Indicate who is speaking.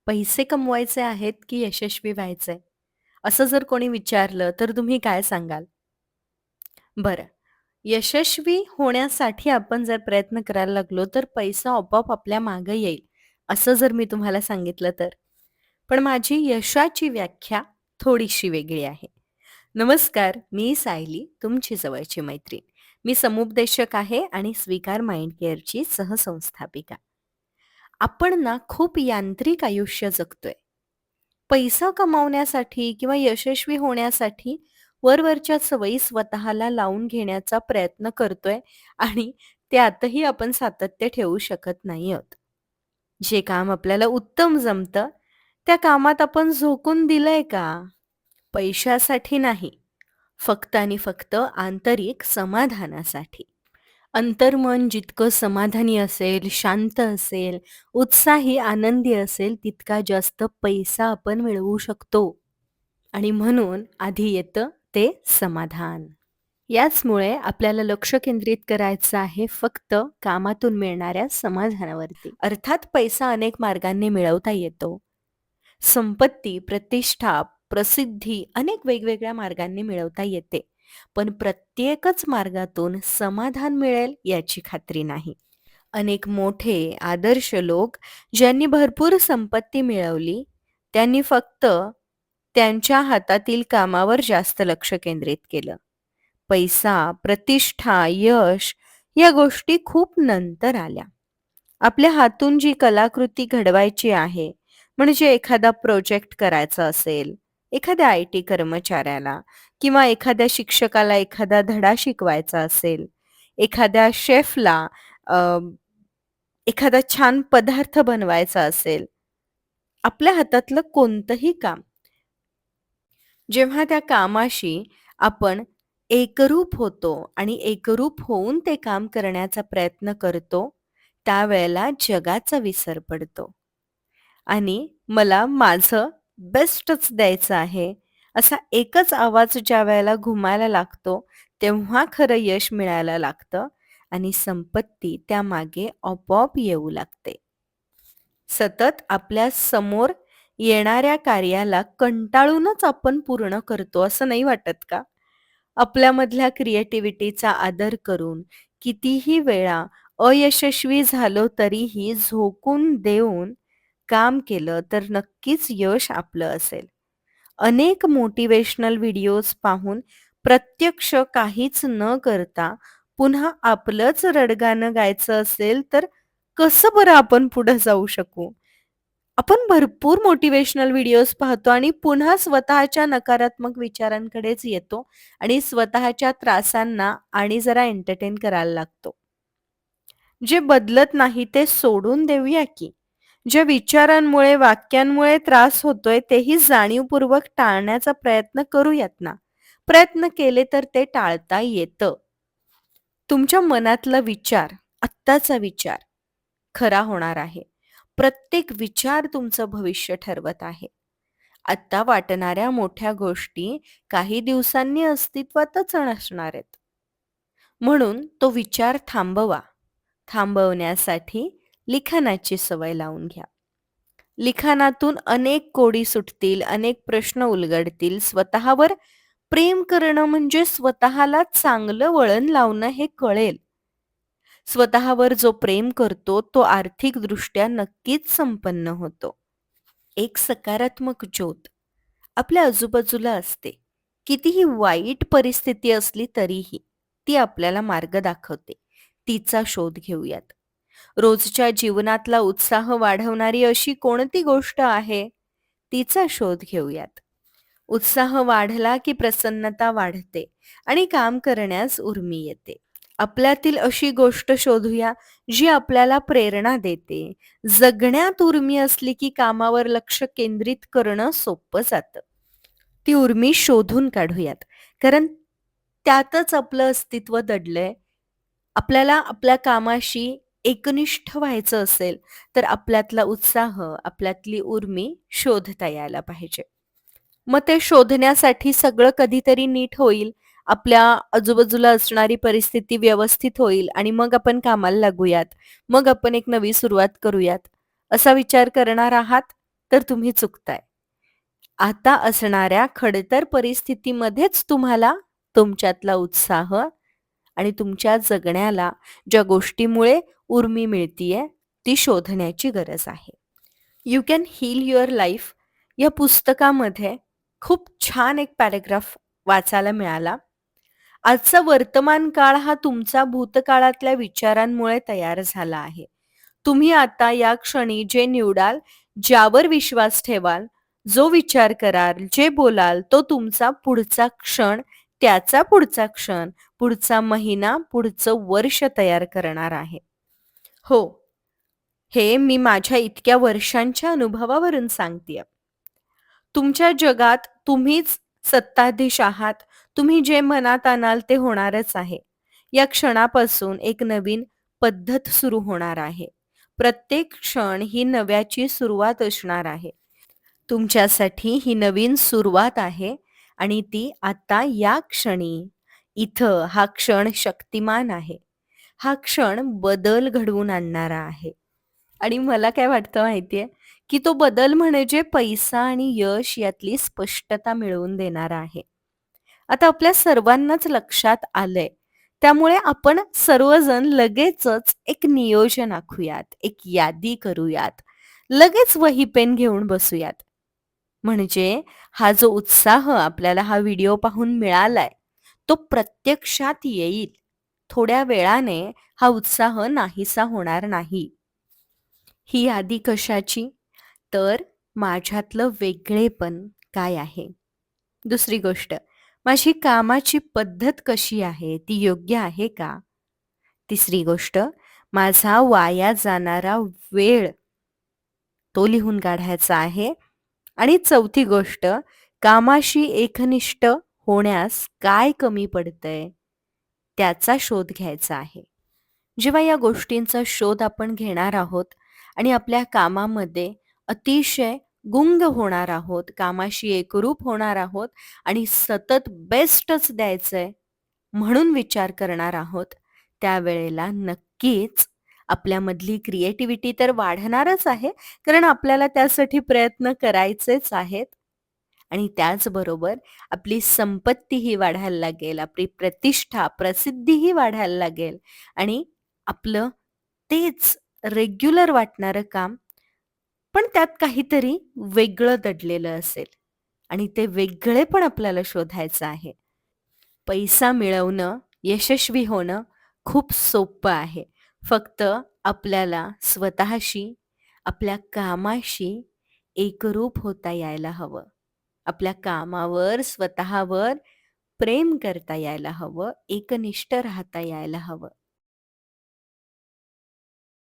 Speaker 1: पैसे कमवायचे आहेत की यशस्वी व्हायचंय? असं जर कोणी विचारलं तर तुम्ही काय सांगाल? बरं. यशस्वी होण्यासाठी आपण जर प्रयत्न करायला लागलो, तर पैसा आपोआप आपल्या मागे येईल, असं जर मी तुम्हाला सांगितलं तर. पण माझी यशाची व्याख्या थोडीशी वेगळी आहे. नमस्कार, मी सायली, तुमची जवळची मैत्रीण. मी समुपदेशक आहे आणि स्वीकार माइंड केअरची सहसंस्थापिका. आपण ना खूप यांत्रिक आयुष्य जगतोय. पैसा कमावण्यासाठी किंवा यशस्वी होण्यासाठी वरवरच्या सवयी स्वतःला लावून घेण्याचा प्रयत्न करतोय आणि त्यातही आपण सातत्य ठेवू शकत नाही आहोत. जे काम आपल्याला उत्तम जमतं, त्या कामात आपण झोकून दिलंय का? पैशासाठी नाही, फक्त आणि फक्त आंतरिक समाधानासाठी. अंतर्मन जितकं समाधानी असेल, शांत असेल, उत्साही, आनंदी असेल, तितका जास्त पैसा आपण मिळवू शकतो. आणि म्हणून आधी येतं ते समाधान. याचमुळे आपल्याला लक्ष केंद्रित करायचं आहे फक्त कामातून मिळणाऱ्या समाधानावरती. अर्थात पैसा अनेक मार्गांनी मिळवता येतो. संपत्ती, प्रतिष्ठा, प्रसिद्धी अनेक वेगवेगळ्या मार्गांनी मिळवता येते. पण प्रत्येकच मार्गातून समाधान मिळेल याची खात्री नाही. अनेक मोठे आदर्श लोक ज्यांनी भरपूर संपत्ती मिळवली, त्यांनी फक्त त्यांच्या हातातील कामावर जास्त लक्ष केंद्रित केलं. पैसा, प्रतिष्ठा, यश या गोष्टी खूप नंतर आल्या. आपल्या हातून जी कलाकृती घडवायची आहे, म्हणजे एखादा प्रोजेक्ट करायचा असेल, एखाद्या आय-टी कर्मचाऱ्याला किंवा एखाद्या शिक्षकाला एखादा धडा शिकवायचा असेल, एखाद्या शेफला एखादा छान पदार्थ बनवायचा असेल, आपल्या हातातलं कोणतंही काम, जेव्हा त्या कामाशी आपण एकरूप होतो आणि एकरूप होऊन ते काम करण्याचा प्रयत्न करतो, त्यावेळेला जगाचा विसर पडतो. आणि मला माझं बेस्टच द्यायचं आहे, असा एकच आवाज ज्यावेळेला घुमायला लागतो, तेव्हा खरं यश मिळायला लागतं आणि संपत्ती त्यामागे आपोआप येऊ लागते. सतत आपल्या समोर येणाऱ्या कार्याला कंटाळूनच आपण पूर्ण करतो असं नाही वाटत का? आपल्यामधल्या क्रिएटिव्हिटीचा आदर करून कितीही वेळा अयशस्वी झालो तरीही झोकून देऊन काम केलं तर नक्कीच यश आपलं असेल. अनेक मोटिवेशनल व्हिडिओज पाहून प्रत्यक्ष काहीच न करता पुन्हा आपलंच रडगाणं गायचं असेल तर कसं बरं आपण पुढे जाऊ शकू? आपण भरपूर मोटिव्हेशनल व्हिडिओज पाहतो आणि पुन्हा स्वतःच्या नकारात्मक विचारांकडेच येतो आणि स्वतःच्या त्रासांना आणि जरा एंटरटेन करायला लागतो. जे बदलत नाही ते सोडून देऊया की. ज्या विचारांमुळे, वाक्यांमुळे त्रास होतोय तेही जाणीवपूर्वक टाळण्याचा प्रयत्न करूयात ना. प्रयत्न केले तर ते टाळता येतं. तुमच्या मनातला विचार, आत्ताचा विचार खरा होणार आहे. प्रत्येक विचार तुमचं भविष्य ठरवत आहे. आत्ता वाटणाऱ्या मोठ्या गोष्टी काही दिवसांनी अस्तित्वातच नसणार आहेत. म्हणून तो विचार थांबवा. थांबवण्यासाठी लिखाणाची सवय लावून घ्या. लिखाणातून अनेक कोडी सुटतील, अनेक प्रश्न उलगडतील. स्वतःवर प्रेम करणं म्हणजे स्वतःला चांगलं वळण लावणं हे कळेल. स्वतःवर जो प्रेम करतो तो आर्थिकदृष्ट्या नक्कीच संपन्न होतो. एक सकारात्मक ज्योत आपल्या आजूबाजूला असते. कितीही वाईट परिस्थिती असली तरीही ती आपल्याला मार्ग दाखवते. तिचा शोध घेऊयात. रोजच्या जीवनातला उत्साह वाढवणारी अशी कोणती गोष्ट आहे? तिचा शोध घेऊयात. उत्साह वाढला की प्रसन्नता वाढते आणि काम करण्यास उर्मी येते. आपल्यातील अशी गोष्ट शोधूया जी आपल्याला प्रेरणा देते. जगण्यात उर्मी असली की कामावर लक्ष केंद्रित करणं सोपं जातं. ती उर्मी शोधून काढूयात. कारण त्यातच आपलं अस्तित्व दडलंय. आपल्याला आपल्या कामाशी एकनिष्ठ व्हायचं असेल, तर आपल्यातला उत्साह, आपल्यातली उर्मी शोधता यायला पाहिजे. मग ते शोधण्यासाठी सगळं कधीतरी नीट होईल. आपल्या आजूबाजूला असणारी परिस्थिती व्यवस्थित होईल आणि मग आपण कामाला लागूयात. मग आपण एक नवी सुरुवात करूयात. असा विचार करणार आहात, तर तुम्ही चुकताय. आता असणाऱ्या खडतर परिस्थितीमध्येच तुम्हाला तुमच्यातला उत्साह आणि तुमच्या जगण्याला ज्या गोष्टीमुळे उर्मी मिळतीये, ती शोधण्याची गरज आहे. You can heal your life या पुस्तकामध्ये खूप छान एक पॅराग्राफ वाचायला मिळाला. आजचा वर्तमान काळ हा तुमचा भूतकाळातल्या विचारांमुळे तयार झाला आहे. तुम्ही आता या क्षणी जे निवडाल, ज्यावर विश्वास ठेवाल, जो विचार कराल, जे बोलाल, तो तुमचा पुढचा क्षण, त्याचा पुढचा क्षण, पुढचा महिना, पुढचं वर्ष तयार करणार आहे. हो, हे मी माझ्या इतक्या वर्षांच्या अनुभवावरून सांगतेय. तुमच्या जगात तुम्हीच सत्ताधीश आहात. तुम्ही जे मनात आणाल ते होणारच आहे. या क्षणापासून एक नवीन पद्धत सुरू होणार आहे. प्रत्येक क्षण ही नव्याची सुरुवात असणार आहे. तुमच्यासाठी ही नवीन सुरुवात आहे आणि ती आता या क्षणी, इथं हा क्षण शक्तिमान आहे. हा क्षण बदल घडवून आणणारा आहे. आणि मला काय वाटतं माहितीये, की तो बदल म्हणजे पैसा आणि यश यातली स्पष्टता मिळवून देणारा आहे. आता आपल्या सर्वांनाच लक्षात आलंय. त्यामुळे आपण सर्वजण लगेचच एक नियोजन आखूयात, एक यादी करूयात. लगेच वही पेन घेऊन बसूयात. म्हणजे हा जो उत्साह आपल्याला हा व्हिडिओ पाहून मिळालाय, तो प्रत्यक्षात येईल. थोड्या वेळाने हा उत्साह नाहीसा होणार नाही. ही यादी कशाची? तर माझ्यातलं वेगळेपण काय आहे? दुसरी गोष्ट, माझी कामाची पद्धत कशी आहे? ती योग्य आहे का? तिसरी गोष्ट, माझा वाया जाणारा वेळ, तो लिहून काढायचा आहे. आणि चौथी गोष्ट, कामाशी एकनिष्ठ होण्यास काय कमी पडतंय? त्याचा शोध घ्यायचा आहे. जेव्हा या गोष्टींचा शोध आपण घेणार आहोत आणि आपल्या कामामध्ये अतिशय गुंग होणार आहोत, कामाशी एकरूप होणार आहोत आणि सतत बेस्टच द्यायचंय म्हणून विचार करणार आहोत, त्यावेळेला नक्कीच आपल्यामधली क्रिएटिव्हिटी तर वाढणारच आहे, कारण आपल्याला त्यासाठी प्रयत्न करायचेच आहेत. आणि त्याचबरोबर आपली संपत्तीही वाढायला लागेल, आपली प्रतिष्ठा, प्रसिद्धीही वाढायला लागेल आणि आपलं तेच रेग्युलर वाटणारं काम, पण त्यात काहीतरी वेगळं दडलेलं असेल आणि ते वेगळेपण आपल्याला शोधायचं आहे. पैसा मिळवणं, यशस्वी होणं खूप सोपं आहे. फक्त आपल्याला स्वतःशी, आपल्या कामाशी एकरूप होता यायला हवं. आपल्या कामावर, स्वतःवर प्रेम करता यायला हवं, एकनिष्ठ राहता यायला हवं.